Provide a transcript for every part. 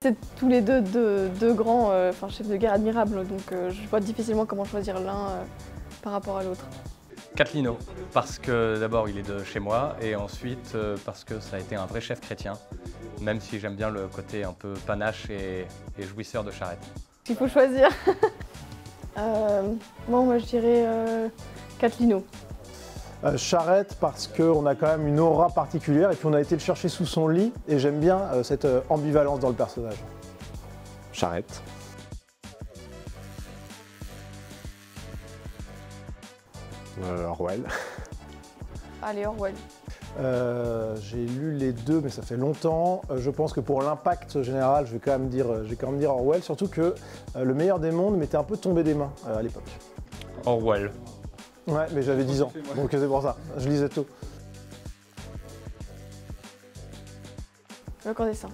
C'est tous les deux grands chefs de guerre admirables, donc je vois difficilement comment choisir l'un par rapport à l'autre. Catlino, parce que d'abord il est de chez moi et ensuite parce que ça a été un vrai chef chrétien, même si j'aime bien le côté un peu panache et jouisseur de charrette. Il faut choisir. Bon, moi je dirais Catlino. Charrette parce qu'on a quand même une aura particulière et puis on a été le chercher sous son lit et j'aime bien cette ambivalence dans le personnage. Charrette. Orwell. Allez, Orwell. J'ai lu les deux mais ça fait longtemps. Je pense que pour l'impact général, je vais quand même dire Orwell, surtout que Le meilleur des mondes m'était un peu tombé des mains à l'époque. Orwell. Ouais, mais j'avais 10 ans, donc c'est pour ça, je lisais tôt. Le Camp des Saints.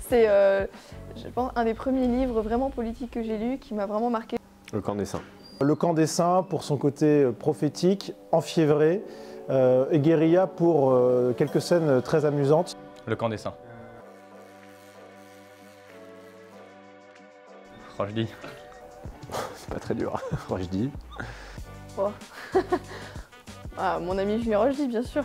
C'est, je pense, un des premiers livres vraiment politiques que j'ai lu qui m'a vraiment marqué. Le Camp des Saints. Le Camp des Saints pour son côté prophétique, enfiévré, et guérilla pour quelques scènes très amusantes. Le Camp des Saints. Rochdy. C'est pas très dur, Rochdy. Oh. Ah, mon ami Julien Rochdy, bien sûr.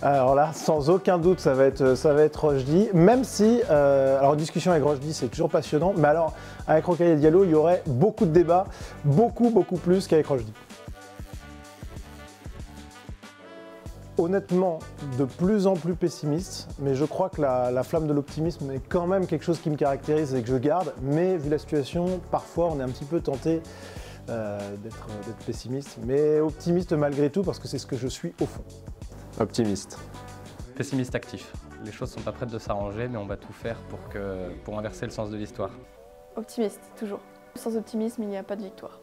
Alors là, sans aucun doute, ça va être Rochdy, même si, alors en discussion avec Rochdy, c'est toujours passionnant, mais alors avec Rocaille et Diallo, il y aurait beaucoup de débats, beaucoup plus qu'avec Rochdy. Honnêtement, de plus en plus pessimiste, mais je crois que la flamme de l'optimisme est quand même quelque chose qui me caractérise et que je garde, mais vu la situation, parfois on est un petit peu tenté d'être pessimiste, mais optimiste malgré tout parce que c'est ce que je suis au fond. Optimiste. Pessimiste actif. Les choses sont pas prêtes de s'arranger, mais on va tout faire pour inverser le sens de l'histoire. Optimiste, toujours. Sans optimisme, il n'y a pas de victoire.